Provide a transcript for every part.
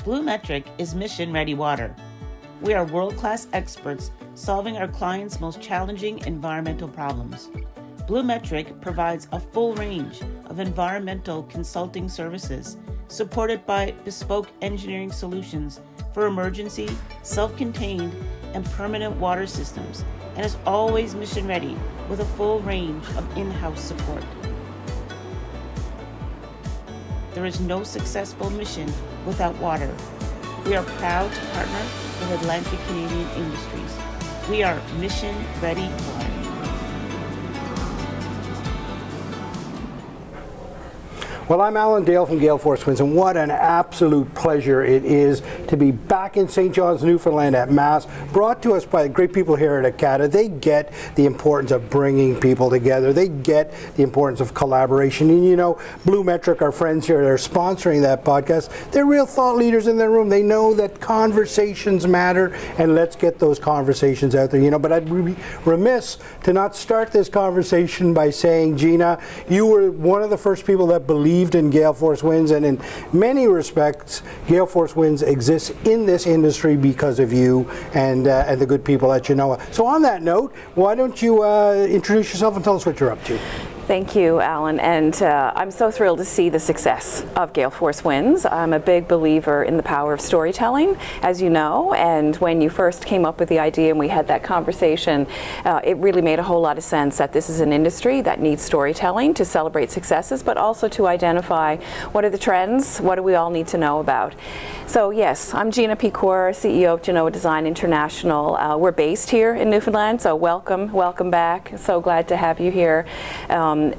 BlueMetric is mission-ready water. We are world-class experts solving our clients' most challenging environmental problems. BlueMetric provides a full range of environmental consulting services supported by bespoke engineering solutions for emergency, self-contained, and permanent water systems, and is always mission-ready with a full range of in-house support. There is no successful mission without water. We are proud to partner with Atlantic Canadian Industries. We are mission-ready water. Well, I'm Alan Dale from Gale Force Winds, and what an absolute pleasure it is to be back in St. John's, Newfoundland at Mass, brought to us by the great people here at ACADA. They get the importance of bringing people together. They get the importance of collaboration. And you know, BlueMetric, our friends here, they're sponsoring that podcast. They're real thought leaders in their room. They know that conversations matter, and let's get those conversations out there. You know, but I'd be remiss to not start this conversation by saying, Gina, you were one of the first people that believed in Gale Force Winds, and in many respects, Gale Force Winds exists in this industry because of you and the good people at Genoa. So on that note, why don't you introduce yourself and tell us what you're up to? Thank you, Alan, and I'm so thrilled to see the success of Gale Force Winds. I'm a big believer in the power of storytelling, as you know, and when you first came up with the idea and we had that conversation, it really made a whole lot of sense that this is an industry that needs storytelling to celebrate successes, but also to identify what are the trends, what do we all need to know about. So yes, I'm Gina Pecore, CEO of Genoa Design International. We're based here in Newfoundland, so welcome back. So glad to have you here.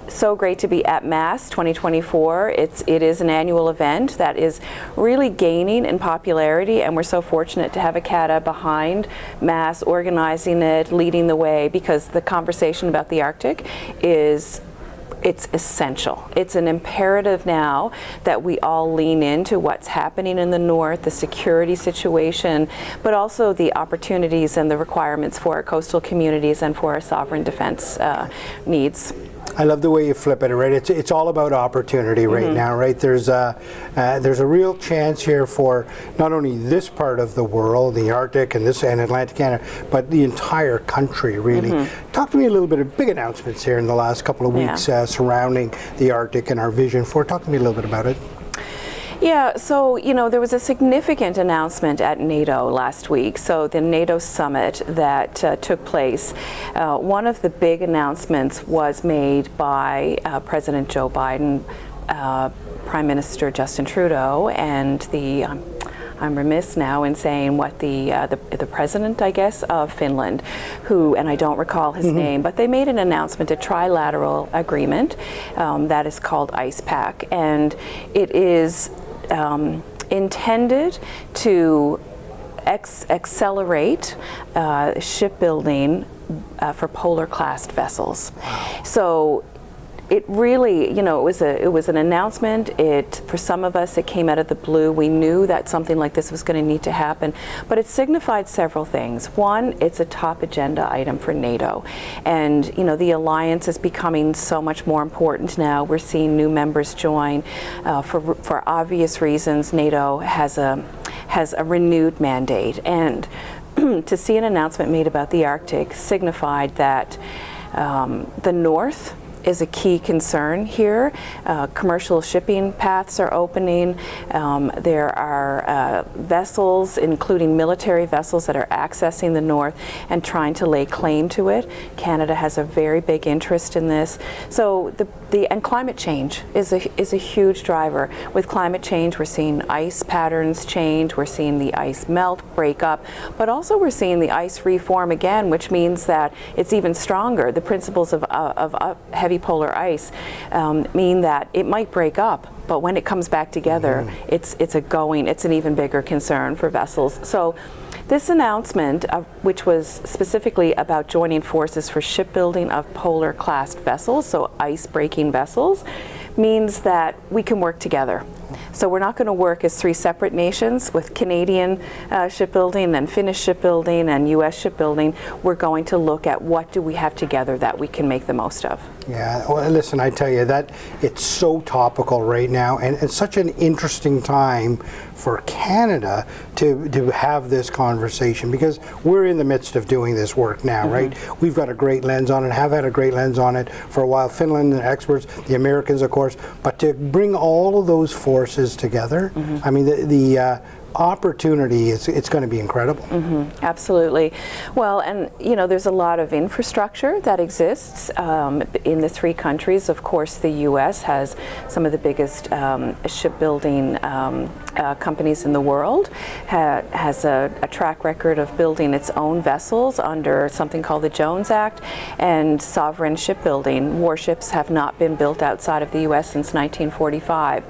So great to be at Mass 2024. It is an annual event that is really gaining in popularity, and we're so fortunate to have ACADA behind Mass, organizing it, leading the way, because the conversation about the Arctic it's essential. It's an imperative now that we all lean into what's happening in the north, the security situation, but also the opportunities and the requirements for our coastal communities and for our sovereign defense needs. I love the way you flip it, right? It's all about opportunity right now, right? There's a real chance here for not only this part of the world, the Arctic and Atlantic Canada, but the entire country, really. Talk to me a little bit of big announcements here in the last couple of weeks surrounding the Arctic and our vision for it. Talk to me a little bit about it. Yeah, so, you know, there was a significant announcement at NATO last week. So the NATO summit that took place, one of the big announcements was made by President Joe Biden, Prime Minister Justin Trudeau, and I'm remiss now in saying what the president, I guess, of Finland, who, and I don't recall his name, but they made an announcement, a trilateral agreement that is called IcePack, and it is intended to accelerate shipbuilding for polar-classed vessels. So it really, you know, it was an announcement. For some of us, it came out of the blue. We knew that something like this was going to need to happen, but it signified several things. One, it's a top agenda item for NATO, and you know, the alliance is becoming so much more important now. We're seeing new members join for obvious reasons. NATO has a renewed mandate, and to see an announcement made about the Arctic signified that the North is a key concern here. Commercial shipping paths are opening. There are vessels, including military vessels, that are accessing the north and trying to lay claim to it. Canada has a very big interest in this. So and climate change is a huge driver. With climate change, we're seeing ice patterns change. We're seeing the ice melt, break up, but also we're seeing the ice reform again, which means that it's even stronger. The principles of heavy polar ice mean that it might break up, but when it comes back together, it's an even bigger concern for vessels. So this announcement, which was specifically about joining forces for shipbuilding of polar-classed vessels, so ice-breaking vessels, means that we can work together. So we're not going to work as three separate nations with Canadian shipbuilding and Finnish shipbuilding and U.S. shipbuilding. We're going to look at what do we have together that we can make the most of. Yeah, well, listen, I tell you that it's so topical right now, and it's such an interesting time for Canada to have this conversation, because we're in the midst of doing this work now, right? We've got a great lens on it, have had a great lens on it for a while. Finland and experts, the Americans, of course, but to bring all of those forces together, I mean, the opportunity, it's going to be incredible. Absolutely. Well, and you know, there's a lot of infrastructure that exists in the three countries. Of course, the U.S. has some of the biggest shipbuilding companies in the world, has a track record of building its own vessels under something called the Jones Act, and sovereign shipbuilding. Warships have not been built outside of the U.S. since 1945.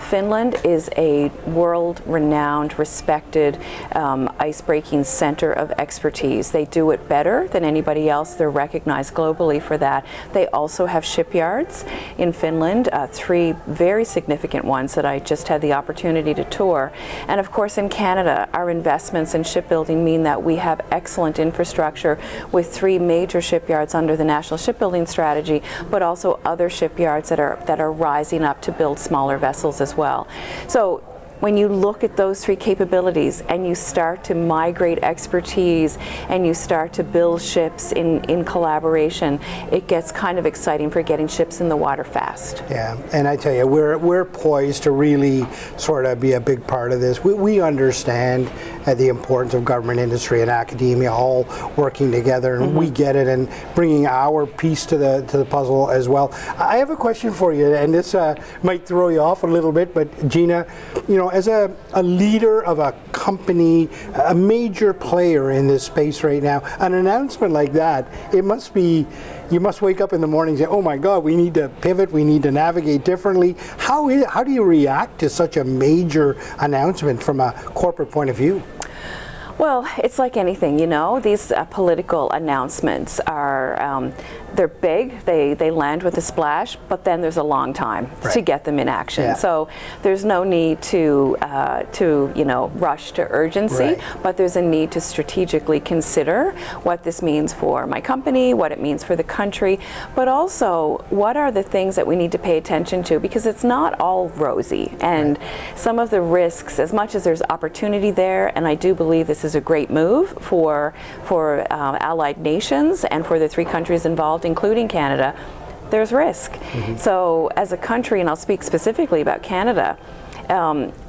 Finland is a world-renowned, respected ice-breaking center of expertise. They do it better than anybody else. They're recognized globally for that. They also have shipyards in Finland, 3 very significant ones that I just had the opportunity to tour. And of course, in Canada, our investments in shipbuilding mean that we have excellent infrastructure with 3 major shipyards under the National Shipbuilding Strategy, but also other shipyards that are rising up to build smaller vessels as well. So when you look at those 3 capabilities and you start to migrate expertise and you start to build ships in collaboration, it gets kind of exciting for getting ships in the water fast. Yeah, and I tell you, we're poised to really sort of be a big part of this. We understand the importance of government, industry, and academia all working together, and we get it, and bringing our piece to the puzzle as well. I have a question for you, and this might throw you off a little bit, but Gina, you know, as a leader of a company, a major player in this space right now, an announcement like that, it must be, you must wake up in the morning and say, oh my God, we need to pivot, we need to navigate differently. How do you react to such a major announcement from a corporate point of view? Well, it's like anything, you know. These political announcements are, they're big, they land with a splash, but then there's a long time to get them in action. Yeah. So there's no need to you know, rush to urgency, but there's a need to strategically consider what this means for my company, what it means for the country, but also what are the things that we need to pay attention to, because it's not all rosy. And some of the risks, as much as there's opportunity there, and I do believe this is a great move for allied nations and for the 3 countries involved, including Canada, there's risk. So as a country, and I'll speak specifically about Canada,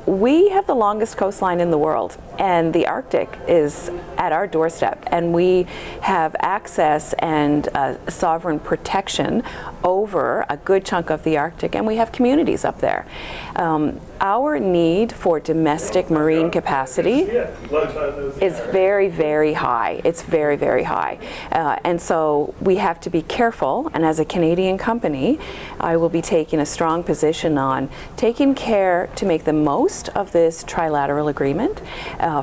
we have the longest coastline in the world, and the Arctic is at our doorstep, and we have access and sovereign protection over a good chunk of the Arctic, and we have communities up there. Our need for domestic marine capacity is very, very high. It's very, very high. And so we have to be careful, and as a Canadian company, I will be taking a strong position on taking care to make the most of this trilateral agreement,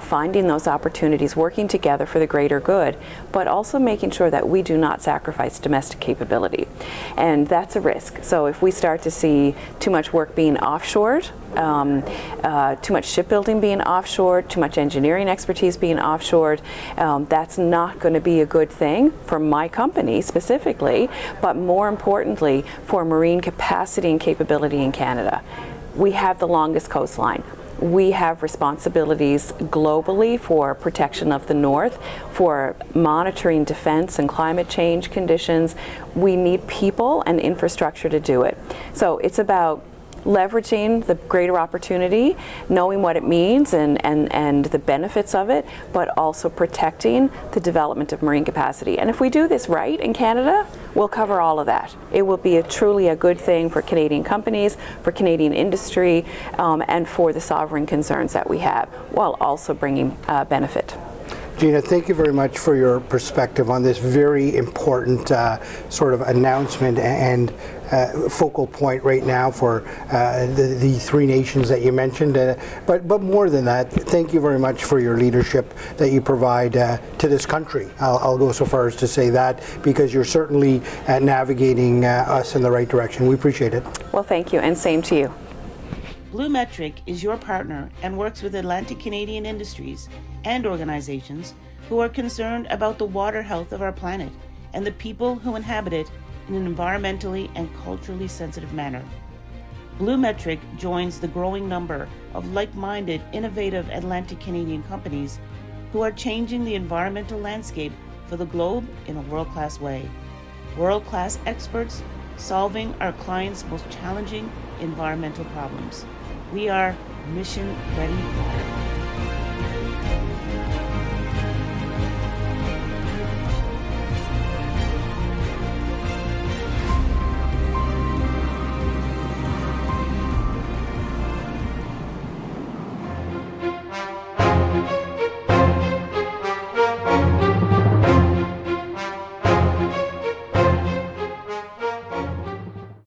finding those opportunities, working together for the greater good, but also making sure that we do not sacrifice domestic capability. And that's a risk. So if we start to see too much work being offshored, too much shipbuilding being offshored, too much engineering expertise being offshored, that's not going to be a good thing for my company specifically, but more importantly for marine capacity and capability in Canada. We have the longest coastline. We have responsibilities globally for protection of the North, for monitoring defense and climate change conditions. We need people and infrastructure to do it. So it's about leveraging the greater opportunity, knowing what it means and the benefits of it, but also protecting the development of marine capacity. And if we do this right in Canada, we'll cover all of that. It will be truly a good thing for Canadian companies, for Canadian industry, and for the sovereign concerns that we have, while also bringing benefit. Gina, thank you very much for your perspective on this very important sort of announcement and focal point right now for the 3 nations that you mentioned. But more than that, thank you very much for your leadership that you provide to this country. I'll go so far as to say that, because you're certainly navigating us in the right direction. We appreciate it. Well, thank you, and same to you. BlueMetric is your partner and works with Atlantic Canadian industries and organizations who are concerned about the water health of our planet and the people who inhabit it in an environmentally and culturally sensitive manner. BlueMetric joins the growing number of like-minded, innovative Atlantic Canadian companies who are changing the environmental landscape for the globe in a world-class way. World-class experts solving our clients' most challenging environmental problems. We are Mission Ready Water.